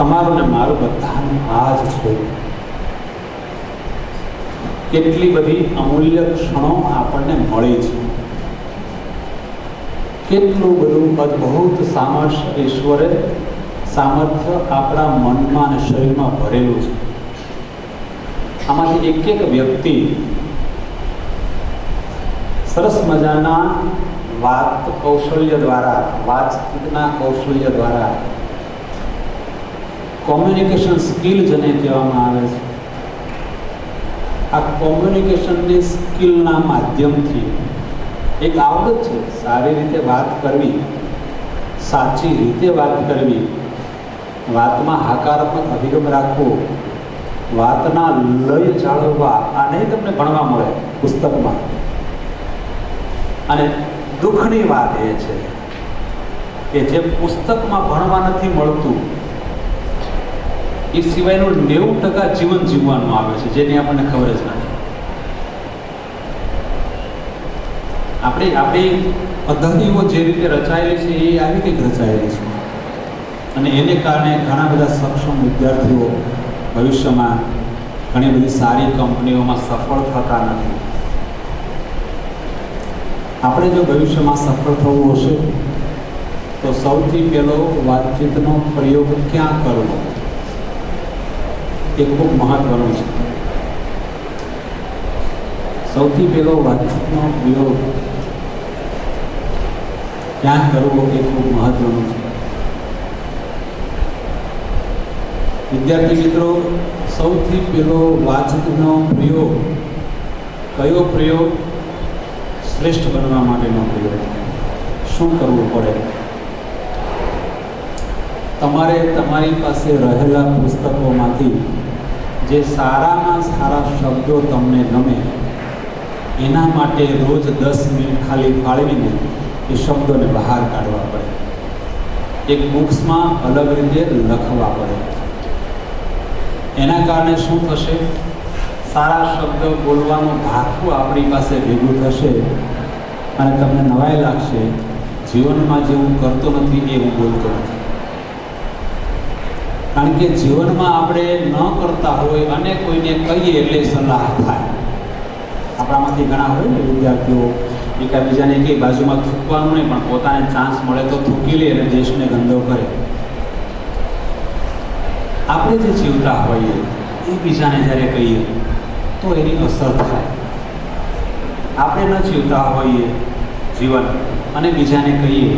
તમારું ને મારું બધાનું આ જ છે. કેટલી બધી અમૂલ્ય ક્ષણો આપણને મળી છે, કેટલું બધું અદ્ભુત સામર્થ્ય ઈશ્વરે સામર્થ્ય આપણા મનમાં અને શરીરમાં ભરેલું છે. આમાંથી એક એક વ્યક્તિ સરસ મજાના વાત કૌશલ્ય દ્વારા, વાતચીતના કૌશલ્ય દ્વારા, કોમ્યુનિકેશન સ્કિલ જેને કહેવામાં આવે છે, આ કોમ્યુનિકેશનની સ્કિલના માધ્યમથી એક આવડત છે સારી રીતે વાત કરવી, સાચી રીતે વાત કરવી, વાતમાં હકારાત્મક અભિગમ રાખવો, વાતના લય જાળવવા. આ નહીં તમને ભણવા મળે પુસ્તકમાં. અને દુઃખની વાત એ છે કે જે પુસ્તકમાં ભણવા નથી મળતું એ સિવાયનું 90% જીવન જીવવાનું આવે છે, જેની આપણને ખબર જ નથી. આપણી પદ્ધતિઓ જે રીતે રચાયેલી છે એ આવી કંઈક રચાયેલી છે, અને એને કારણે ઘણા બધા સક્ષમ વિદ્યાર્થીઓ ભવિષ્યમાં ઘણી બધી સારી કંપનીઓમાં સફળ થતા નથી. આપણે જો ભવિષ્યમાં સફળ થવું હશે તો સૌથી પહેલો વાતચીતનો પ્રયોગ ક્યાં કરવો એ ખૂબ મહત્વનું છે. સૌથી પહેલો વાતચીતનો પ્રયોગ ક્યાં કરવો એ ખૂબ મહત્વનું છે. વિદ્યાર્થી મિત્રો, સૌથી પહેલો વાતચીતનો પ્રયોગ કયો પ્રયોગ? શ્રેષ્ઠ બનવા માટેનો પ્રયોગ. શું કરવું પડે? તમારે તમારી પાસે રહેલા પુસ્તકોમાંથી જે સારામાં સારા શબ્દો તમને ગમે એના માટે રોજ 10 મિનિટ ખાલી ફાળવીને એ શબ્દોને બહાર કાઢવા પડે. એક બુક્સમાં અલગ રીતે લખવા પડે. એના કારણે શું થશે? સારા શબ્દ બોલવાનું ધાતું આપણી પાસે ભેગું થશે અને તમને નવાઈ લાગશે, જીવનમાં જે હું કરતો નથી એ હું બોલતો નથી. કારણ કે જીવનમાં આપણે ન કરતા હોય અને કોઈને કહીએ એટલે સલાહ થાય. આપણામાંથી ઘણા હોય ને વિદ્યાર્થીઓ એકબીજાને કંઈ બાજુમાં થૂકવાનું નહીં, પણ પોતાને ચાન્સ મળે તો થૂકી લે અને દેશને ગંદો કરે. આપણે જે જીવતા હોઈએ એ બીજાને જ્યારે કહીએ તો એની અસર થાય. આપણે ન જીવતા હોઈએ જીવન અને બીજાને કહીએ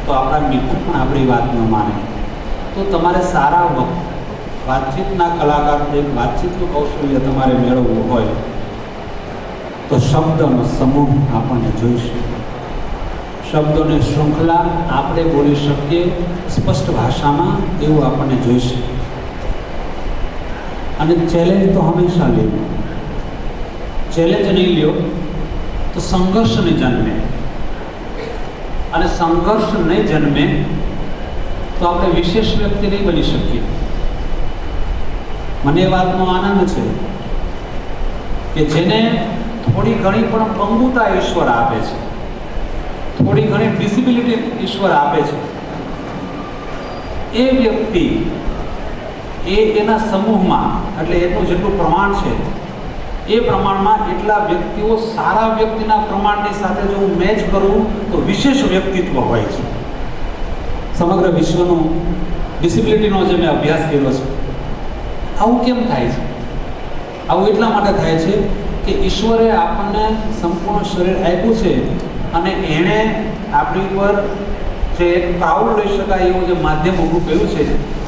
તો આપણા મિત્ર પણ આપણી વાત ન માને. તો તમારે સારા વાતચીતના કલાકાર, એક વાતચીતનું કૌશલ્ય તમારે મેળવવું હોય તો શબ્દનો સમૂહ આપણને જોઈશે. શબ્દોની શૃંખલા આપણે બોલી શકીએ સ્પષ્ટ ભાષામાં એવું આપણને જોઈશે. અને ચેલેન્જ તો હંમેશા લેવું. ચેલેન્જ નહીં લ્યો તો સંઘર્ષ નહીં જન્મે, અને સંઘર્ષ નહીં જન્મે તો આપણે વિશેષ વ્યક્તિ નહીં બની શકીએ. મને એ વાતનો આનંદ છે કે જેને થોડી ઘણી પણ પંગુતા ઈશ્વર આપે છે, થોડી ઘણી ડિસેબિલિટી ઈશ્વર આપે છે, એ વ્યક્તિ એના સમૂહમાં, એટલે એનું જેટલું પ્રમાણ છે એ પ્રમાણમાં એટલા વ્યક્તિઓ સારા વ્યક્તિના પ્રમાણની સાથે જો હું મેચ કરું તો વિશેષ વ્યક્તિત્વ હોય છે. સમગ્ર વિશ્વનું ડિસેબિલિટીનો જે મેં અભ્યાસ કર્યો છે, આવું કેમ થાય છે? આવું એટલા માટે થાય છે કે ઈશ્વરે આપણને સંપૂર્ણ શરીર આપ્યું છે અને એણે આપણી પર જે એક પ્રાઉડ લઈ શકાય એવું જે માધ્યમ ઊભું કર્યું છે,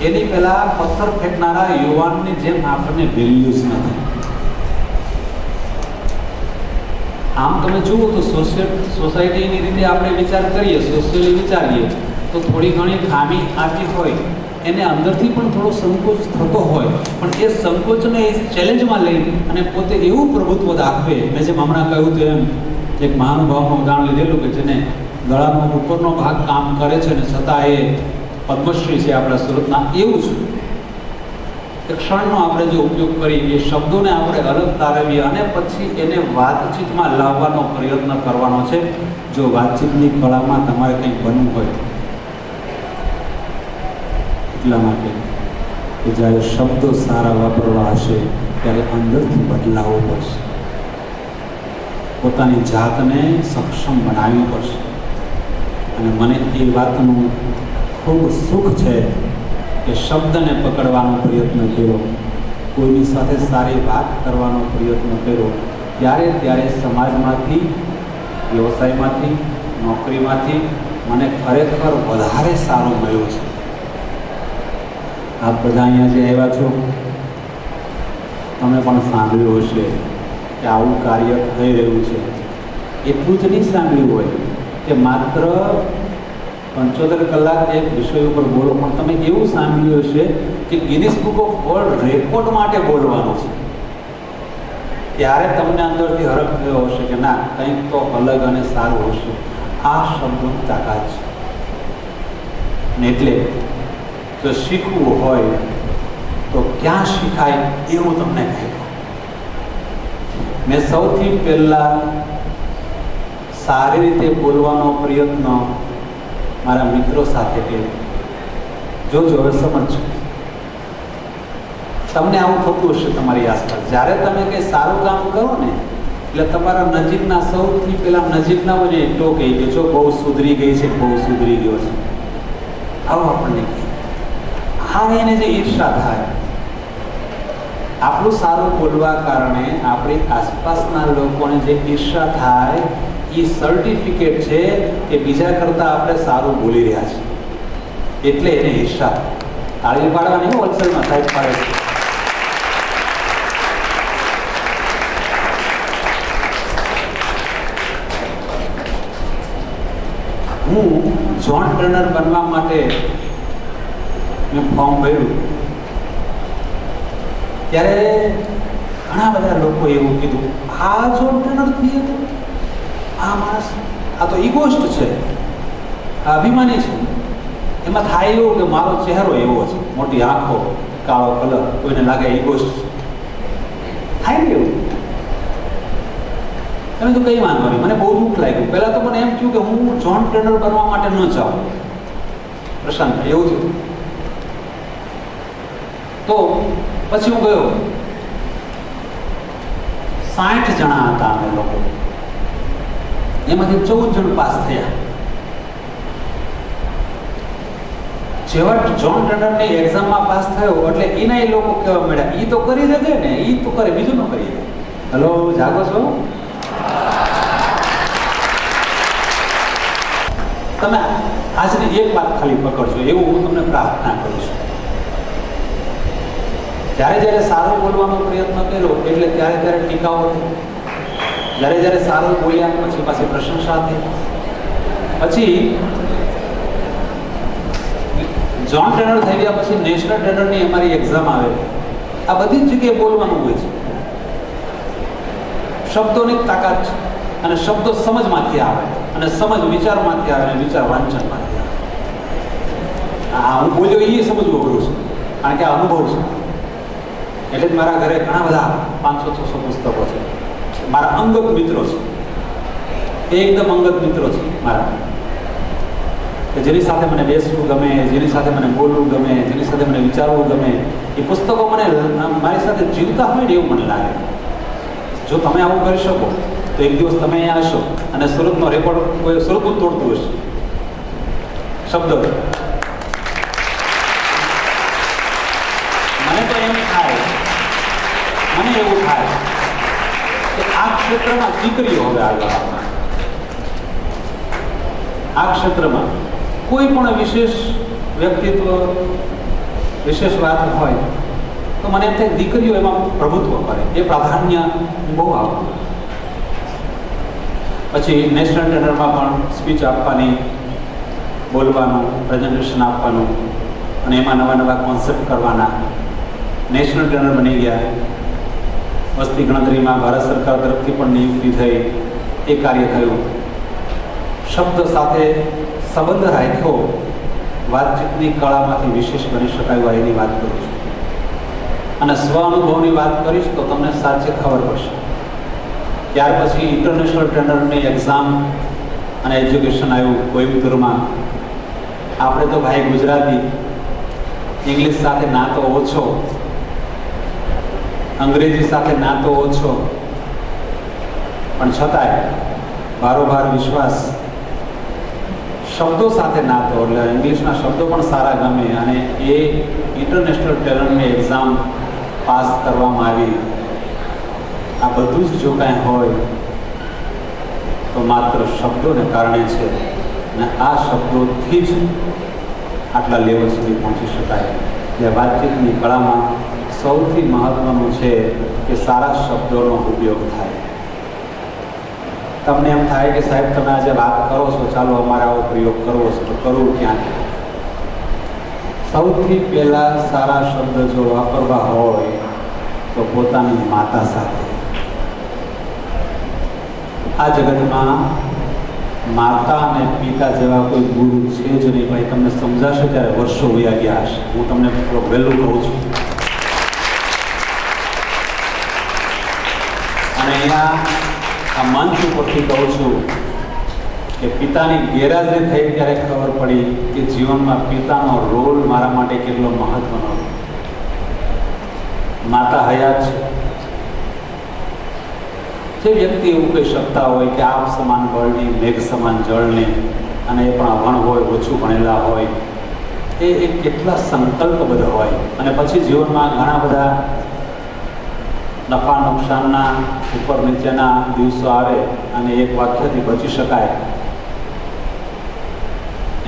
એની પહેલાં પથ્થર ફેંકનારા યુવાનની જેમ આપણને વેલ્યુઝ નથી. આમ તમે જુઓ તો સોસાયટીની રીતે આપણે વિચાર કરીએ, સોશિયલી વિચારીએ તો થોડી ઘણી ખામી આતી હોય, એને અંદરથી પણ થોડો સંકોચ થતો હોય, પણ એ સંકોચને એ ચેલેન્જમાં લઈ અને પોતે એવું પ્રભુત્વ દાખવે. મેં જેમ હમણાં કહ્યું તો એમ એક મહાનુભાવનું ઉદાહરણ લીધેલું કે જેને ગળાનો ઉપરનો ભાગ કામ કરે છે ને છતાં એ પદ્મશ્રી છે આપણા સુરતના. એવું છે એ ક્ષણનો આપણે જે ઉપયોગ કરીએ, એ શબ્દોને આપણે અલગ તારવીએ અને પછી એને વાતચીતમાં લાવવાનો પ્રયત્ન કરવાનો છે. જો વાતચીતની કળામાં તમારે કંઈક બનવું હોય એટલા માટે કે જ્યારે શબ્દો સારા વાપરવા હશે ત્યારે અંદરથી બદલાવવો પડશે, પોતાની જાતને સક્ષમ બનાવવી પડશે. અને મને એ વાતનું ખૂબ સુખ છે કે શબ્દને પકડવાનો પ્રયત્ન કર્યો, કોઈની સાથે સારી વાત કરવાનો પ્રયત્ન કર્યો, ત્યારે સમાજમાંથી, વ્યવસાયમાંથી, નોકરીમાંથી મને ખરેખર વધારે સારું મળ્યું છે. આપ બધા અહીંયા જે આવ્યા છો, તમે પણ સાંભળ્યું હશે કે આવું કાર્ય થઈ રહ્યું છે. એટલું જ નહીં સાંભળ્યું હોય કે માત્ર 75 કલાક એક વિષય ઉપર બોલો, પણ તમે એવું સાંભળ્યું હશે કે Guinness book of world record માટે બોલવાનું છે. ત્યારે તમને અંદરથી હરખ થયો હશે કે ના, કંઈક તો અલગ અને સારું હશે. આ શબ્દોની તાકાત છે. અને એટલે જો શીખવું હોય તો ક્યાં શીખાય એ હું તમને કહી દઉં. મેં સૌથી પહેલાં સારી રીતે બોલવાનો પ્રયત્ન મારા મિત્રો સાથે કર્યો. જોજો, હવે સમજજો. તમને આવું થતું હશે તમારી આસપાસ. જ્યારે તમે કંઈ સારું કામ કરો ને, એટલે તમારા નજીકના સૌથી પહેલાં નજીકના મને એટલો કહી દે, જો બહુ સુધરી ગઈ છે, બહુ સુધરી ગયો છે. આવું આપણને કહે. હા, એને જે ઈર્ષા થાય, આપણું સારું બોલવા કારણે આપણી આસપાસના લોકોને જે ઈર્ષા થાય, એ સર્ટિફિકેટ છે કે બીજા કરતાં આપણે સારું બોલી રહ્યા છીએ, એટલે એને ઈર્ષા થાય. તાળી પાડવાની હું હોલસેલમાં સાઈડ પાડે છે. હું જોન ટ્રેનર બનવા માટે મેં ફોર્મ ભર્યું ત્યારે ઘણા બધા લોકો એવું કીધું, આ જોન ટ્રેનર થઈએ તો આ માણસ, આ તો ઇગોસ્ટ છે, આ અભિમાની છે. એમાં થાય એવું કે મારો ચહેરો એવો છે, મોટી આંખો, કાળો કલર, કોઈને લાગે ઇગોસ્ટ છે. થાય ને એવું. તમે તો કંઈ વાંધો નહીં. મને બહુ દુઃખ લાગ્યું. પહેલાં તો મને એમ થયું કે હું જોન ટ્રેનર બનવા માટે ન જાઉં. પ્રશાંત એવું થયું. તો પછી હું ગયો. 60 જણા હતા અમે લોકો, એમાંથી 14 જણ પાસ થયા. જેવા જોન ટ્રેનરની એક્ઝામમાં પાસ થયો એટલે એના એ લોકો કહેવા મળ્યા, એ તો કરી દે ને, એ તો કરે, બીજું ન કરી દે. હલો, જાગો છો? તમે આજની એક વાત ખાલી પકડજો, એવું હું તમને પ્રાર્થના કરું છું. જ્યારે સારું બોલવાનો પ્રયત્ન કર્યો એટલે ત્યારે ટીકાઓ થઈ. જ્યારે સારું બોલ્યા પછી પાછી પ્રશંસા થઈ. પછી જોન ટ્રેનર થઈ ગયા પછી નેશનલ ટ્રેનરની અમારી એક્ઝામ આવે. આ બધી જ જગ્યાએ બોલવાનું હોય છે. શબ્દોની તાકાત છે, અને શબ્દો સમજમાંથી આવે, અને સમજ વિચારમાંથી આવે, અને વિચાર વાંચનમાંથી આવે. હું બોલ્યો એ સમજવું અઘરું છે, કારણ કે આ અનુભવ છે. એટલે જ મારા ઘરે ઘણા બધા 500-600 પુસ્તકો છે. મારા અંગત મિત્રો છે, એકદમ અંગત મિત્રો છે મારા, કે જેની સાથે મને બેસવું ગમે, જેની સાથે મને બોલવું ગમે, જેની સાથે મને વિચારવું ગમે. એ પુસ્તકો મને મારી સાથે જીવતા હોય ને એવું મને લાગે. જો તમે આવું કરી શકો તો એક દિવસ તમે અહીંયા હશો અને સુરતનો રેકોર્ડ કોઈ સુરતનું તોડતું હશે શબ્દો. મને તો એમ થાય, મને એવું થાય કે આ ક્ષેત્રમાં દીકરીઓ હવે આગળ આવે. આ ક્ષેત્રમાં કોઈ પણ વિશેષ વ્યક્તિત્વ, વિશેષ વાત હોય તો મને એમ થાય દીકરીઓ એમાં પ્રભુત્વ કરે, એ પ્રાધાન્ય બહુ આવે. પછી નેશનલ ટ્રેનરમાં પણ સ્પીચ આપવાની, બોલવાનું, પ્રેઝન્ટેશન આપવાનું, અને એમાં નવા કોન્સેપ્ટ કરવાના. નેશનલ ટ્રેનર બની ગયા. વસ્તી ગણતરીમાં ભારત સરકાર તરફથી પણ નિયુક્તિ થઈ, એ કાર્ય થયું. શબ્દ સાથે સંબંધ રાખ્યો, વાતચીતની કળામાંથી વિશેષ બની શકાય એની વાત કરું છું. અને સ્વ અનુભવની વાત કરીશ તો તમને સાચે ખબર પડશે. ત્યાર પછી ઇન્ટરનેશનલ ટ્રેનરની એક્ઝામ અને એજ્યુકેશન આવ્યું કોઈમ્બતુરમાં. આપણે તો ભાઈ ગુજરાતી, ઇંગ્લિશ સાથે નાતો ઓછો, અંગ્રેજી સાથે નાતો ઓછો, પણ છતાંય બારોબાર વિશ્વાસ, શબ્દો સાથે નાતો, એટલે ઇંગ્લિશના શબ્દો પણ સારા ગમે અને એ ઇન્ટરનેશનલ ટેલેન્ટની એક્ઝામ પાસ કરવામાં આવી. આ બધું જ જો કાંઈ હોય તો માત્ર શબ્દોને કારણે છે અને આ શબ્દોથી જ આટલા લેવલ સુધી પહોંચી શકાય. એટલે વાતચીતની કળામાં સૌથી મહત્ત્વનું છે કે સારા શબ્દોનો ઉપયોગ થાય. તમને એમ થાય કે સાહેબ તમે આજે વાત કરો છો, ચાલો અમારે આવો પ્રયોગ કરવો છે, તો કરવું ક્યાંથી? સૌથી પહેલાં સારા શબ્દ જો વાપરવા હોય તો પોતાની માતા સાથે. આ જગતમાં માતા અને પિતા જેવા કોઈ ગુરુ છે જ નહીં. ભાઈ તમને સમજાશે ત્યારે વર્ષો વયા ગયા હશે. હું તમને વહેલું કહું છું. અને અહીંયા આ મંચ ઉપરથી કહું છું કે પિતાની ગેરહાજરી થઈ ત્યારે ખબર પડી કે જીવનમાં પિતાનો રોલ મારા માટે કેટલો મહત્વનો. માતા હયાત છે. જે વ્યક્તિ એવું કહી શકતા હોય કે આપ સમાન બળની, મેઘ સમાન જળની, અને એ પણ અભણ હોય, ઓછું ભણેલા હોય, એ કેટલા સંકલ્પબદ્ધ હોય, અને પછી જીવનમાં ઘણા બધા નફા નુકસાનના ઉપર નીચેના દિવસો આવે અને એક વાક્યથી બચી શકાય.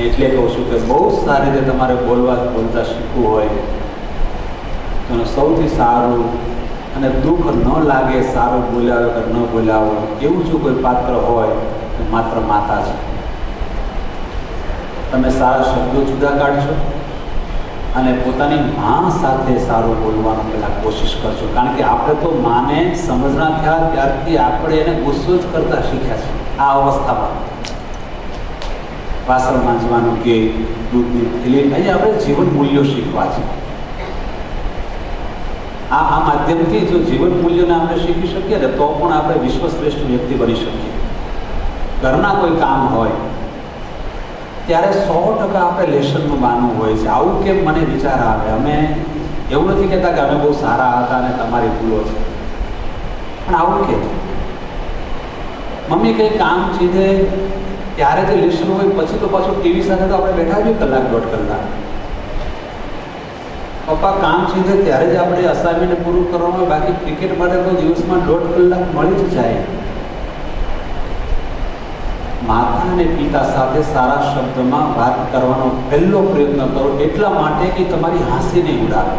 એટલે કહું છું કે બહુ સારી રીતે તમારે બોલતા શીખવું હોય તો સૌથી સારું અને દુઃખ ન લાગે સારું બોલાવો કે ન બોલાવો એવું જો કોઈ પાત્ર હોય તો માત્ર માતા છે. તમે સારા શબ્દો જુદા કાઢશો અને પોતાની મા સાથે સારું બોલવાનું પહેલાં કોશિશ કરજો. કારણ કે આપણે તો માને સમજણા થયા ત્યારથી આપણે એને ગુસ્સો જ કરતા શીખ્યા છે. આ અવસ્થામાં વાસણ માંજવાનું કે દૂધની થેલી, અહીં આપણે જીવન મૂલ્યો શીખવા છે. આ માધ્યમથી જો જીવન મૂલ્યોને આપણે શીખી શકીએ ને તો પણ આપણે વિશ્વશ્રેષ્ઠ વ્યક્તિ બની શકીએ. ઘરના કોઈ કામ હોય ત્યારે 100% આપણે લેશનનું માનવું હોય છે. આવું કેમ મને વિચાર આવે? અમે એવું નથી કહેતા કે અમે બહુ સારા હતા અને તમારી ભૂલો છે, પણ આવું કે મમ્મી કંઈ કામ ચીધે ત્યારે જે લેશન હોય પછી તો પાછું ટીવી સાથે તો આપણે બેઠા જ કલાક દોઢ કલાક. પપ્પા કામ ચીધે ત્યારે જ આપણે અસાઇનમેન્ટ પૂરું કરવાનું હોય, બાકી ક્રિકેટ માટે તો દિવસમાં 1.5 કલાક મળી જ જાય. માતા અને પિતા સાથે સારા શબ્દમાં વાત કરવાનો પહેલો પ્રયત્ન કરો, એટલા માટે કે તમારી હાંસી નહીં ઉડાવે.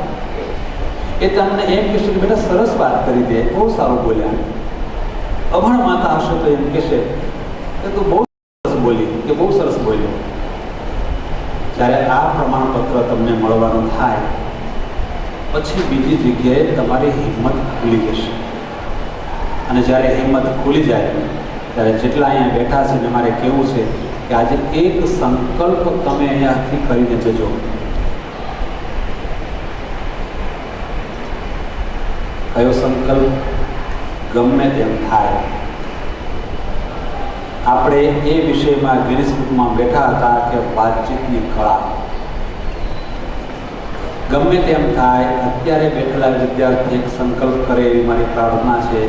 એ તમને એમ કહેશે કે બેટા સરસ વાત કરી દે, બહુ સારું બોલ્યા. અભણ માતા હશે તો એમ કહેશે કે તું બહુ સરસ બોલી કે બહુ સરસ બોલ્યો. જ્યારે આ પ્રમાણપત્ર તમને મળવાનું થાય પછી બીજી જગ્યાએ તમારી હિંમત ખુલી જશે. અને જ્યારે હિંમત ખુલી જાય ત્યારે જેટલા અહીંયા બેઠા છે ને મારે કહેવું છે કે આજે એક સંકલ્પ તમે અહીંયાથી કરીને જજો. કયો સંકલ્પ? ગમે તેમ થાય આપણે એ વિષયમાં ગિનિસ બુકમાં બેઠા હતા કે વાતચીતની કળા. ગમે તેમ થાય અત્યારે બેઠેલા વિદ્યાર્થી એક સંકલ્પ કરે એવી મારી પ્રાર્થના છે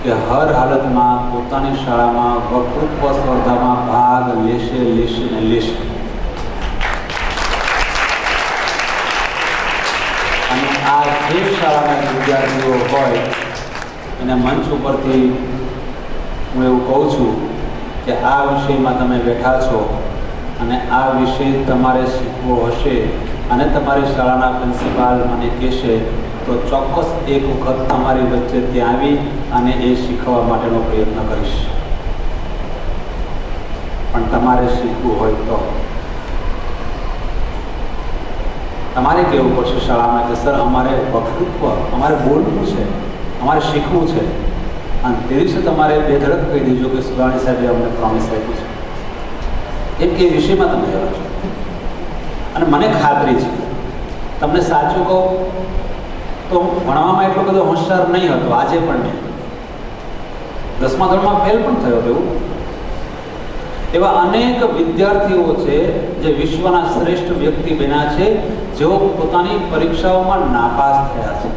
કે હર હાલતમાં પોતાની શાળામાં વક્તૃત્વ સ્પર્ધામાં ભાગ લેશે ને લેશે. અને આ જે શાળાના વિદ્યાર્થીઓ હોય એને મંચ ઉપરથી હું એવું કહું છું કે આ વિષયમાં તમે બેઠા છો અને આ વિષય તમારે શીખવો હશે અને તમારી શાળાના પ્રિન્સિપાલ મને કહેશે તો ચોક્કસ એક વખત તમારી વચ્ચે ત્યાં આવી અને એ શીખવવા માટેનો પ્રયત્ન કરીશ. પણ તમારે શીખવું હોય તો તમારે કહેવું પડશે શાળામાં કે સર અમારે વક્તૃત્વ, અમારે બોલવું છે, અમારે શીખવું છે. અને તે દિવસે તમારે બેધડક કહી દેજો કે સુરાણી સાહેબે અમને પ્રોમિસ આપ્યું છે, એમ કે વિષયમાં તમે એવા છો. અને મને ખાતરી છે તમને સાચું કહું તો ભણવામાં એટલો બધો હોશિયાર નહીં હતો, આજે પણ નહીં. 10મા ધોરણમાં ફેલ પણ થયો હતો એવું. એવા અનેક વિદ્યાર્થીઓ છે જે વિશ્વના શ્રેષ્ઠ વ્યક્તિ બન્યા છે, જેઓ પોતાની પરીક્ષાઓમાં નાપાસ થયા છે,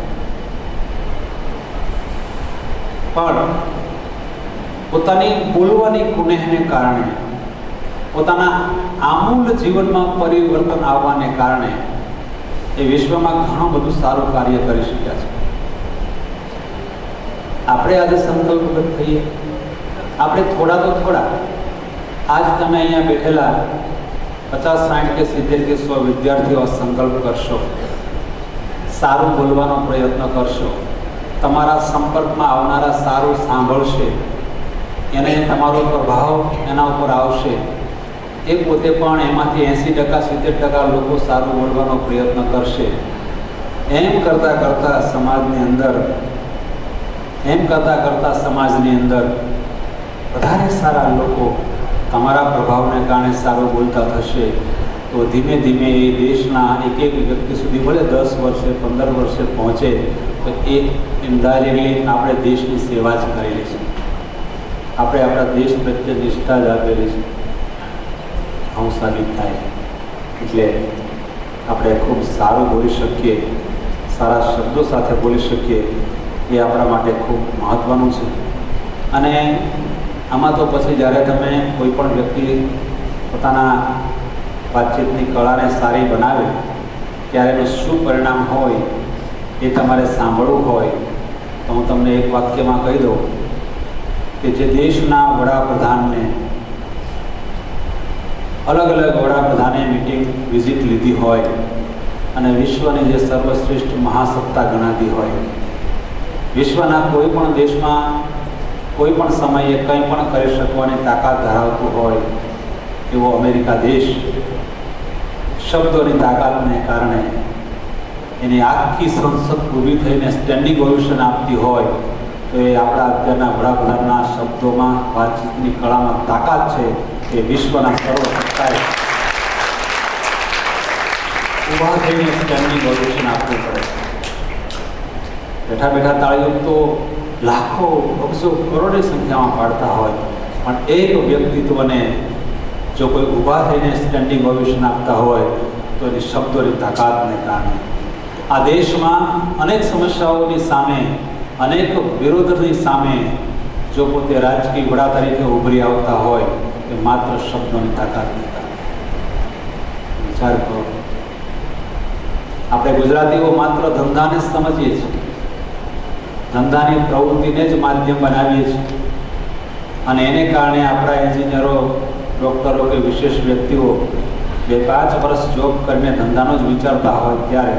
પણ પોતાની બોલવાની કુનેહને કારણે, પોતાના આમૂલ જીવનમાં પરિવર્તન આવવાને કારણે એ વિશ્વમાં ઘણું બધું સારું કાર્ય કરી શક્યા છે. આપણે આજે સંકલ્પબદ્ધ થઈએ. આપણે થોડા તો થોડા, આજ તમે અહીંયા બેઠેલા 50, 60 કે 70 કે 100 વિદ્યાર્થીઓ સંકલ્પ કરશો, સારું બોલવાનો પ્રયત્ન કરશો, તમારા સંપર્કમાં આવનારા સારું સાંભળશે, એને તમારો પ્રભાવ એના ઉપર આવશે, એ પોતે પણ એમાંથી 80%, 70% લોકો સારું બોલવાનો પ્રયત્ન કરશે. એમ કરતાં સમાજની અંદર વધારે સારા લોકો તમારા પ્રભાવને કારણે સારું બોલતા થશે, તો ધીમે ધીમે એ દેશના એક વ્યક્તિ સુધી, ભલે 10 વર્ષે 15 વર્ષે પહોંચે, તો એ ઇનડાયરેક્ટલી આપણે દેશની સેવા જ કરેલી છે. આપણે આપણા દેશ પ્રત્યે નિષ્ઠા જ આપેલી છે. આવું સાબિત થાય. એટલે આપણે ખૂબ સારું બોલી શકીએ, સારા શબ્દો સાથે બોલી શકીએ, એ આપણા માટે ખૂબ મહત્ત્વનું છે. અને આમાં તો પછી જ્યારે તમે કોઈ પણ વ્યક્તિ પોતાના વાતચીતની કળાને સારી બનાવે, ત્યારે એનું શું પરિણામ હોય એ તમારે સાંભળવું હોય તો હું તમને એક વાક્યમાં કહી દઉં કે જે દેશના વડાપ્રધાનને અલગ અલગ વડાપ્રધાને મિટિંગ વિઝિટ લીધી હોય અને વિશ્વની જે સર્વશ્રેષ્ઠ મહાસત્તા ગણાતી હોય, વિશ્વના કોઈ પણ દેશમાં કોઈ પણ સમયે કંઈ પણ કરી શકવાની તાકાત ધરાવતું હોય એવો અમેરિકા દેશ શબ્દોની તાકાતને કારણે એની આખી સંસદ ઊભી થઈને સ્ટેન્ડિંગ ઓવેશન આપતી હોય, તો એ આપણા અત્યારના વડાપ્રધાનના શબ્દોમાં, વાતચીતની કળામાં તાકાત છે કે વિશ્વના સર્વસત્તાએ ઊભા થઈને સ્ટેન્ડિંગ ઓવેશન આપવું પડે. બેઠા બેઠા તાળીઓ તો લાખો, અબજો, કરોડની સંખ્યામાં પાડતા હોય, પણ એક વ્યક્તિત્વને જો કોઈ ઊભા થઈને સ્ટેન્ડિંગ ઓવેશન આપતા હોય તો એની શબ્દોની તાકાતને કારણે આ દેશમાં અનેક સમસ્યાઓની સામે, અનેક વિરોધની સામે જો પોતે રાજકીય વડા તરીકે ઉભરી આવતા હોય એ માત્ર શબ્દોની તાકાતને કારણે. વિચાર કરો. આપણે ગુજરાતીઓ માત્ર ધંધાને જ સમજીએ છીએ, ધંધાની પ્રવૃત્તિને જ માધ્યમ બનાવીએ છીએ, અને એને કારણે આપણા એન્જિનિયરો, ડૉક્ટરો કે વિશેષ વ્યક્તિઓ 2-5 વર્ષ જોબ કરીને ધંધાનો જ વિચારતા હોય ત્યારે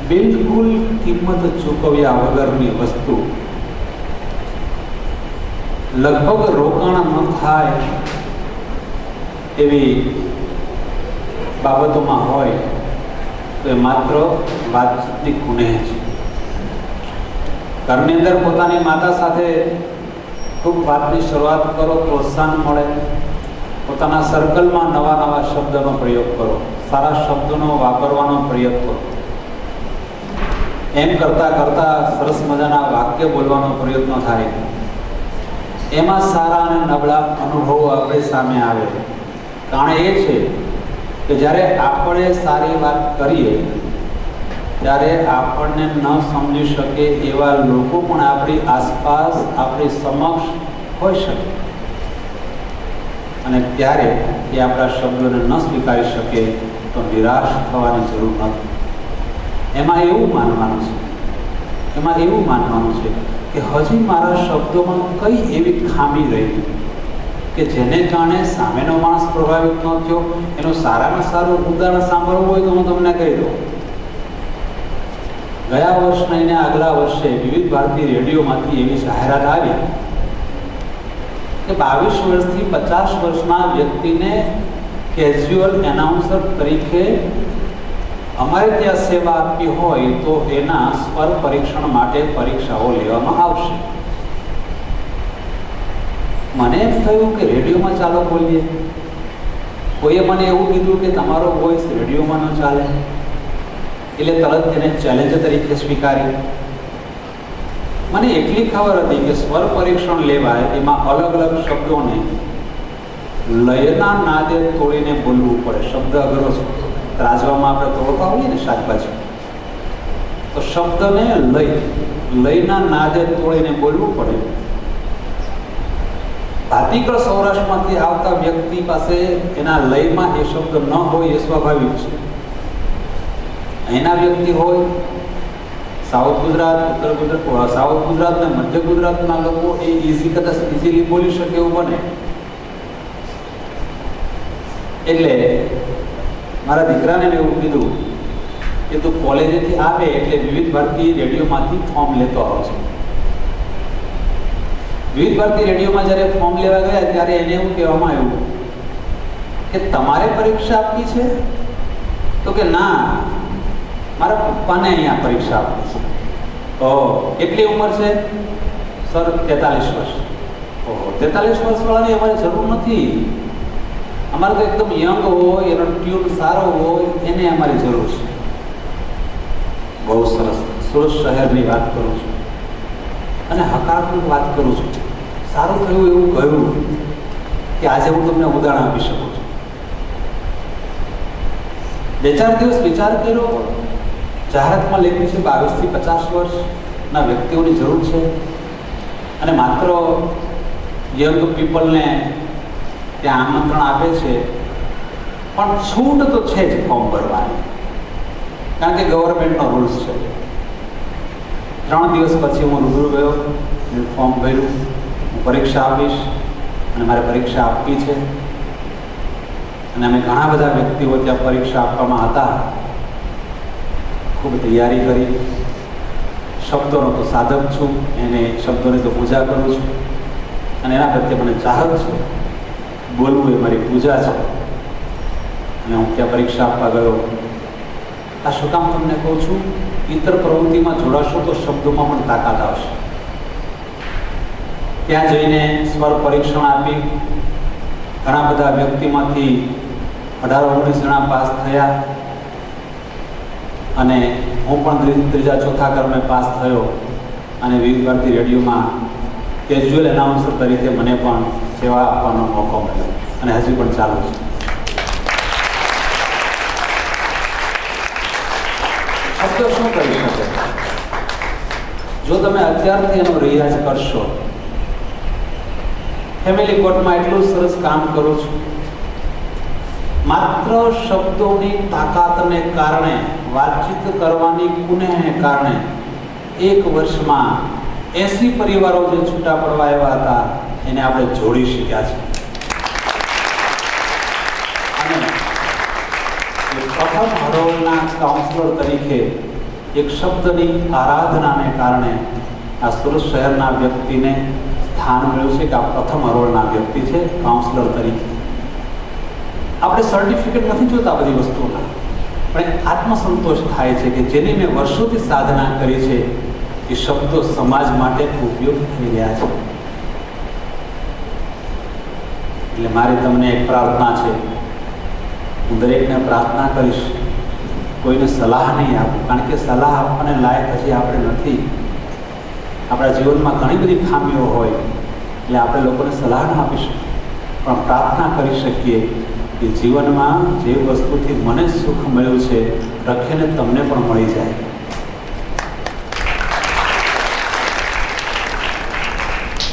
બિલકુલ કિંમત ચૂકવ્યા વગરની વસ્તુ, લગભગ રોકાણ ન થાય એવી બાબતોમાં હોય તો એ માત્ર વાતચીતની કુનેહ છે. ઘરની અંદર પોતાની માતા સાથે ખૂબ વાતની શરૂઆત કરો, પ્રોત્સાહન મળે. પોતાના સર્કલમાં નવા નવા શબ્દનો પ્રયોગ કરો, સારા શબ્દોનો વાપરવાનો પ્રયોગ કરો. એમ કરતાં સરસ મજાના વાક્ય બોલવાનો પ્રયત્ન થાય. એમાં સારા અને નબળા અનુભવો આપણી સામે આવે. કારણ એ છે કે જ્યારે આપણે સારી વાત કરીએ ત્યારે આપણને ન સમજી શકે એવા લોકો પણ આપણી આસપાસ, આપણી સમક્ષ હોઈ શકે, અને ત્યારે એ આપણા શબ્દોને ન સ્વીકારી શકે તો નિરાશ થવાની જરૂર નથી. એમાં એવું માનવાનું છે કે હજી મારા શબ્દોમાં કઈ એવી ખામી રહી કે જેને કારણે સામેનો માણસ પ્રભાવિત ન થયો. એનું સારામાં સારું ઉદાહરણ સાંભળવું હોય તો હું તમને કહી દઉં. ગયા વર્ષ નહીં, આગલા વર્ષે વિવિધ ભારતી રેડિયોમાંથી એવી જાહેરાત આવી કે 22 વર્ષથી 50 વર્ષના વ્યક્તિને કેઝ્યુઅલ એનાઉન્સર તરીકે અમારે ત્યાં સેવા આપવી હોય તો એના સ્વર પરીક્ષણ માટે પરીક્ષાઓ લેવામાં આવશે. મને એમ થયું કે રેડિયોમાં ચાલો બોલીએ. કોઈએ મને એવું કીધું કે તમારો વોઇસ રેડિયોમાં ન ચાલે, એટલે તરત તેને ચેલેન્જ તરીકે સ્વીકારી. મને એટલી ખબર હતી કે સ્વર પરીક્ષણ લેવાય એમાં અલગ અલગ શબ્દોને લયના નાદે તોડીને બોલવું પડે. શબ્દ અગરો છે, રાજવામાં આપણે તોડતા હોઈએ ને શાકભાજી, તો શબ્દને લયના નાદે તોડીને બોલવું પડે. ભાતીગળ સૌરાષ્ટ્રમાંથી આવતા વ્યક્તિ પાસે એના લયમાં એ શબ્દ ન હોય એ સ્વાભાવિક છે. અહીંના વ્યક્તિ હોય સાઉથ ગુજરાત, ઉત્તર ગુજરાત, સાઉથ ગુજરાત ને મધ્ય ગુજરાતના લોકો એ ઇઝીલી બોલી શકે એવું બને. એટલે મારા દીકરાને મેં એવું કીધું કે તું કોલેજેથી આવે એટલે વિવિધ ભારતી રેડિયોમાંથી ફોર્મ લેતો આવશે. વિવિધ ભારતી રેડિયોમાં જ્યારે ફોર્મ લેવા ગયા ત્યારે એને એવું કહેવામાં આવ્યું કે તમારે પરીક્ષા આપવી છે? તો કે ના, મારા પપ્પાને અહીંયા પરીક્ષા આપવી છે. ઓહ, કેટલી ઉંમર છે? સર 43 વર્ષ. ઓહો, 43 વર્ષવાળાની અમારે જરૂર નથી. અમારે તો એકદમ યંગ હોય, એનો ટ્યુન સારો હોય, એને અમારી જરૂર છે. બહુ સરસ. સુરત શહેરની વાત કરું છું અને હકારાત્મક વાત કરું છું. સારું થયું એવું કહ્યું કે આજે હું તમને ઉદાહરણ આપી શકું છું. 2-4 દિવસ વિચાર કર્યો. જાહેરાતમાં લખી છે 22 થી 50 વર્ષના વ્યક્તિઓની જરૂર છે અને માત્ર યંગ પીપલને ત્યાં આમંત્રણ આપે છે, પણ છૂટ તો છે જ ફોર્મ ભરવાની, કારણ કે ગવર્મેન્ટનો રૂલ્સ છે. 3 દિવસ પછી હું રૂબરૂ ગયો, મેં ફોર્મ ભર્યું. હું પરીક્ષા આપીશ અને મારે પરીક્ષા આપવી છે અને અમે ઘણા બધા વ્યક્તિઓ ત્યાં પરીક્ષા આપવામાં હતા. ખૂબ તૈયારી કરી. શબ્દોનો તો સાધક છું, એને શબ્દોની તો પૂજા કરું છું અને એના પ્રત્યે મને ચાહત છે. બોલવું એ મારી પૂજા છે અને હું ત્યાં પરીક્ષા આપવા ગયો. આ શું કામ તમને કહું છું? ઇતર પ્રવૃત્તિમાં જોડાશો તો શબ્દોમાં પણ તાકાત આવશે. ત્યાં જઈને સ્વર પરીક્ષણ આપી. ઘણા બધા વ્યક્તિમાંથી 18-19 જણા પાસ થયા અને હું પણ 3જા-4થા ક્રમે પાસ થયો અને વિવિધ ભારતી રેડિયોમાં કેઝ્યુઅલ એનાઉન્સર તરીકે મને પણ સેવા આપવાનો મોકો મળ્યો અને હજી પણ ચાલુ છે. શબ્દો શું કરી શકે? જો તમે અત્યારથી એનો રિયાઝ કરશો. ફેમિલી કોર્ટમાં એટલું સરસ કામ કરું છું. માત્ર શબ્દોની તાકાતને કારણે, વાતચીત કરવાની કુનેહને કારણે 1 વર્ષમાં 80 પરિવારો જે છૂટા પડવા આવ્યા હતા એને આપણે જોડી શક્યા છે. અને પ્રથમ હરોળના કાઉન્સિલર તરીકે એક શબ્દની આરાધનાને કારણે આ સુરત શહેરના વ્યક્તિને સ્થાન મળ્યું છે કે આ પ્રથમ હરોળના વ્યક્તિ છે કાઉન્સિલર તરીકે. આપણે સર્ટિફિકેટ નથી જોતા બધી વસ્તુઓના, પણ આત્મસંતોષ થાય છે કે જેની મેં વર્ષોથી સાધના કરી છે એ શબ્દો સમાજ માટે ઉપયોગ થઈ રહ્યા છે. એટલે મારી તમને એક પ્રાર્થના છે. હું દરેકને પ્રાર્થના કરીશ, કોઈને સલાહ નહીં આપું, કારણ કે સલાહ આપવાને લાયક હજી આપણે નથી. આપણા જીવનમાં ઘણી બધી ખામીઓ હોય એટલે આપણે લોકોને સલાહ ન આપી શકીએ, પણ પ્રાર્થના કરી શકીએ કે જીવનમાં જે વસ્તુથી મને સુખ મળ્યું છે રખીને તમને પણ મળી જાય.